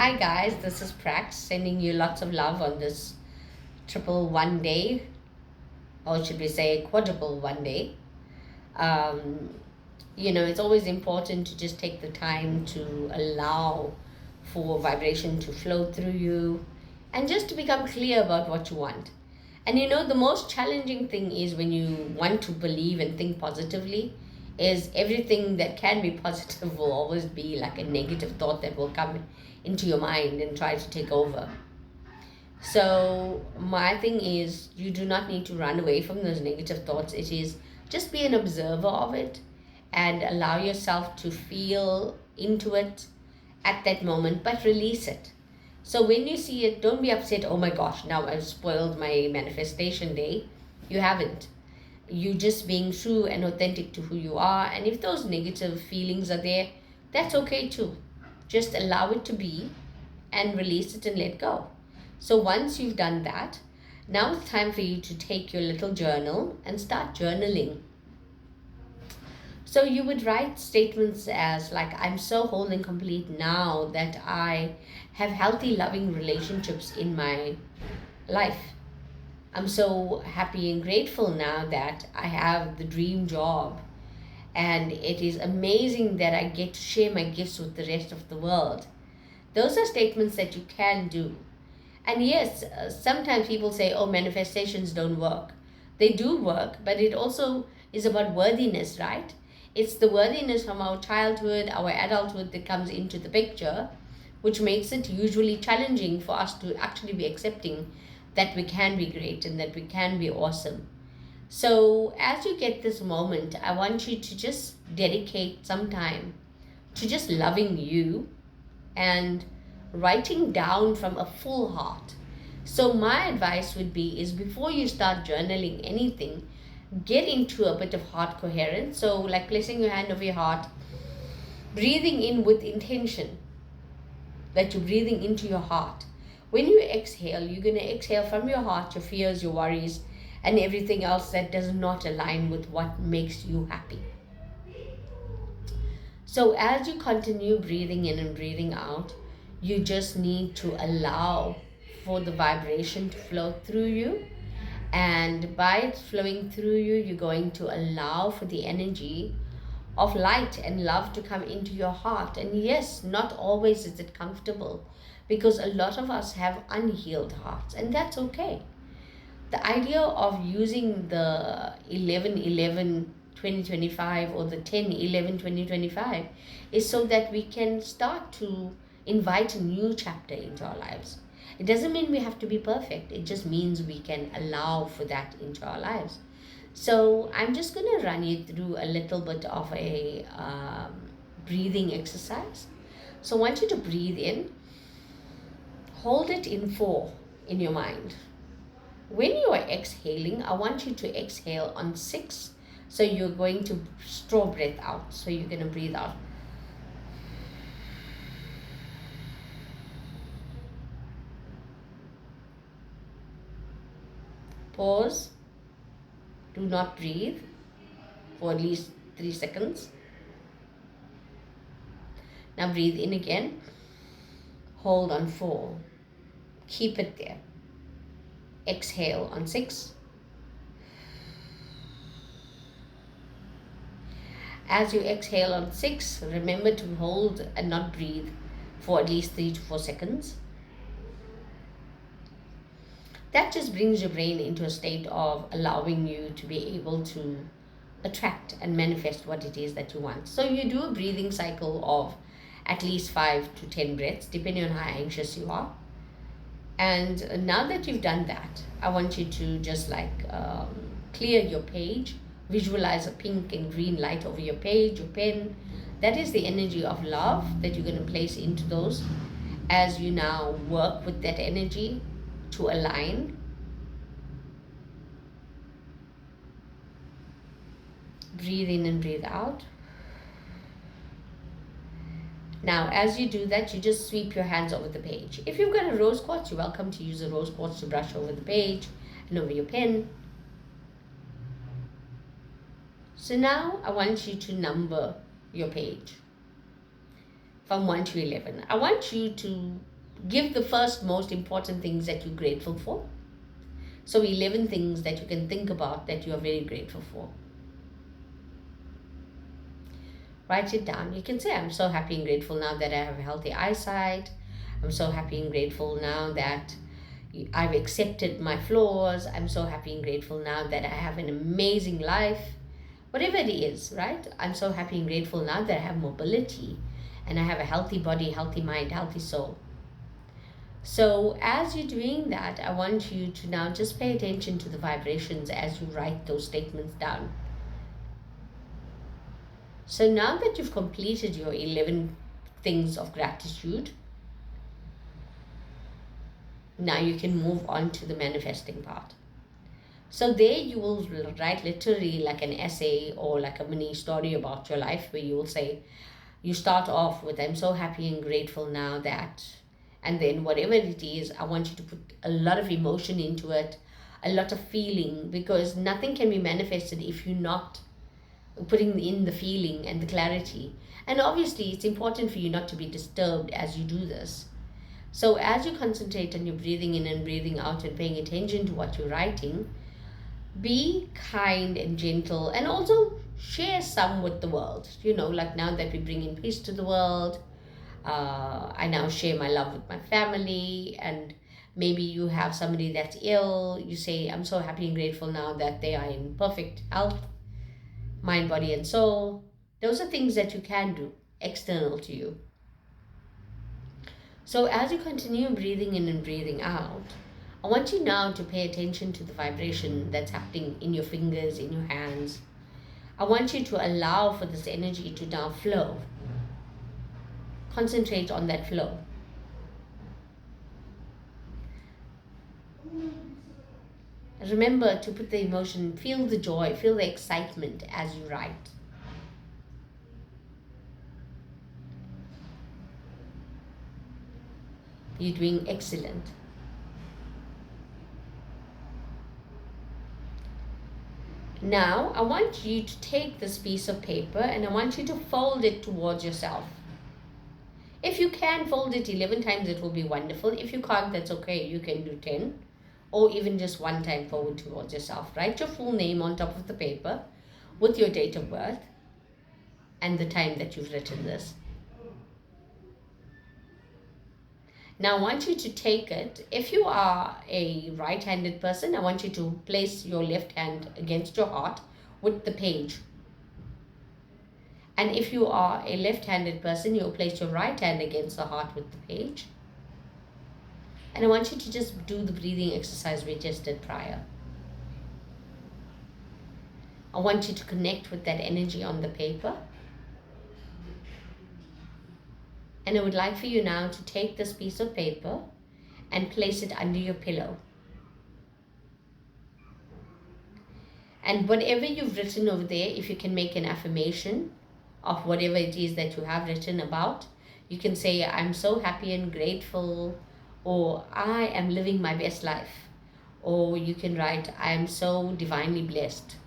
Hi guys, this is Prax sending you lots of love on this triple one day, or should we say quadruple one day. Um, it's always important to just take the time to allow for vibration to flow through you and just to become clear about what you want. And the most challenging thing is when you want to believe and think positively, is everything that can be positive will always be like a negative thought that will come into your mind and try to take over. So, my thing is, you do not need to run away from those negative thoughts. It is just be an observer of it and allow yourself to feel into it at that moment, but release it. So when you see it, don't be upset, oh my gosh, now I've spoiled my manifestation day. You haven't. You just being true and authentic to who you are. And if those negative feelings are there, that's okay too. Just allow it to be and release it and let go. So once you've done that, now it's time for you to take your little journal and start journaling. So you would write statements as like, I'm so whole and complete now that I have healthy, loving relationships in my life. I'm so happy and grateful now that I have the dream job. And it is amazing that I get to share my gifts with the rest of the world. Those are statements that you can do. And yes, sometimes people say, oh, manifestations don't work. They do work, but it also is about worthiness, right? It's the worthiness from our childhood, our adulthood that comes into the picture, which makes it usually challenging for us to actually be accepting that we can be great and that we can be awesome. So, as you get this moment, I want you to just dedicate some time to just loving you and writing down from a full heart. So, my advice would be is before you start journaling anything, get into a bit of heart coherence. So, like placing your hand over your heart, breathing in with intention that you're breathing into your heart. When you exhale, you're going to exhale from your heart your fears, your worries, and everything else that does not align with what makes you happy. So, as you continue breathing in and breathing out, you just need to allow for the vibration to flow through you. And by it flowing through you, you're going to allow for the energy of light and love to come into your heart. And yes, not always is it comfortable because a lot of us have unhealed hearts, and that's okay. The idea of using the 11/11/2025 or the 10/11/2025 is so that we can start to invite a new chapter into our lives. It doesn't mean we have to be perfect. It just means we can allow for that into our lives. So I'm just going to run you through a little bit of a breathing exercise. So I want you to breathe in, hold it in 4 in your mind. When you are exhaling, I want you to exhale on 6. So you're going to straw breath out. So you're going to breathe out. Pause. Do not breathe for at least 3 seconds. Now breathe in again. Hold on 4. Keep it there. Exhale on 6. As you exhale on 6, remember to hold and not breathe for at least 3 to 4 seconds. That just brings your brain into a state of allowing you to be able to attract and manifest what it is that you want. So you do a breathing cycle of at least 5 to 10 breaths, depending on how anxious you are. And now that you've done that, I want you to just clear your page, visualize a pink and green light over your page, your pen. That is the energy of love that you're going to place into those as you now work with that energy to align. Breathe in and breathe out. Now, as you do that, you just sweep your hands over the page. If you've got a rose quartz, you're welcome to use a rose quartz to brush over the page and over your pen. So now I want you to number your page from 1 to 11. I want you to give the first most important things that you're grateful for. So 11 things that you can think about that you are very grateful for. Write it down. You can say, I'm so happy and grateful now that I have healthy eyesight. I'm so happy and grateful now that I've accepted my flaws. I'm so happy and grateful now that I have an amazing life. Whatever it is, right? I'm so happy and grateful now that I have mobility and I have a healthy body, healthy mind, healthy soul. So as you're doing that, I want you to now just pay attention to the vibrations as you write those statements down. So now that you've completed your 11 things of gratitude, now you can move on to the manifesting part. So there you will write literally like an essay or like a mini story about your life, where you will say, you start off with, I'm so happy and grateful now that, and then whatever it is, I want you to put a lot of emotion into it, a lot of feeling, because nothing can be manifested if you're not putting in the feeling and the clarity. And obviously it's important for you not to be disturbed as you do this. So as you concentrate on your breathing in and breathing out and paying attention to what you're writing, be kind and gentle, and also share some with the world. Like now that we bring in peace to the world, I now share my love with my family. And maybe you have somebody that's ill, you say, I'm so happy and grateful now that they are in perfect health, mind, body, and soul. Those are things that you can do external to you. So as you continue breathing in and breathing out, I want you now to pay attention to the vibration that's happening in your fingers, in your hands. I want you to allow for this energy to now flow. Concentrate on that flow. Remember to put the emotion, feel the joy, feel the excitement as you write. You're doing excellent. Now, I want you to take this piece of paper and I want you to fold it towards yourself. If you can fold it 11 times, it will be wonderful. If you can't, that's okay. You can do 10 or even just one time forward towards yourself. Write your full name on top of the paper with your date of birth and the time that you've written this. Now I want you to take it. If you are a right-handed person, I want you to place your left hand against your heart with the page. And if you are a left-handed person, you'll place your right hand against the heart with the page. And I want you to just do the breathing exercise we just did prior. I want you to connect with that energy on the paper. And I would like for you now to take this piece of paper and place it under your pillow. And whatever you've written over there, if you can make an affirmation of whatever it is that you have written about, you can say, I'm so happy and grateful, or I am living my best life. Or you can write, I am so divinely blessed.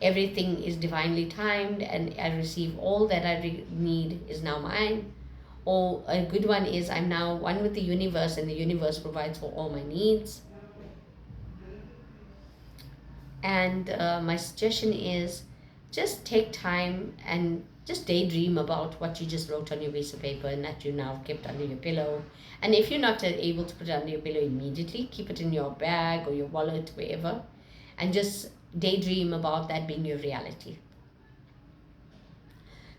Everything is divinely timed and I receive all that I need is now mine. Or a good one is, I'm now one with the universe and the universe provides for all my needs. And my suggestion is just take time and just daydream about what you just wrote on your piece of paper and that you now kept under your pillow. And if you're not able to put it under your pillow immediately, keep it in your bag or your wallet, wherever, and just daydream about that being your reality.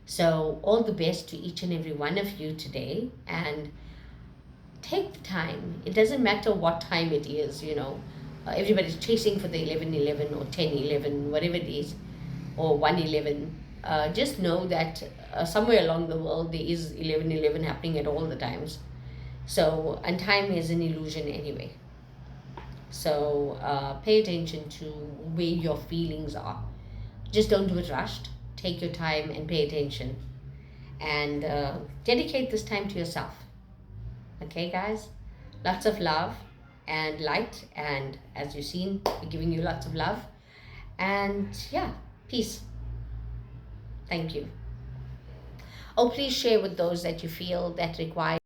So all the best to each and every one of you today, and take the time. It doesn't matter what time it is, everybody's chasing for the 11:11 or 10:11, whatever it is, or 1:11. Just know that somewhere along the world there is 11:11 happening at all the times. So, and time is an illusion anyway. So pay attention to where your feelings are. Just don't do it rushed. Take your time and pay attention, and dedicate this time to yourself. Okay, guys? Lots of love and light, and as you've seen, we're giving you lots of love. And yeah, peace. Thank you. Oh, please share with those that you feel that require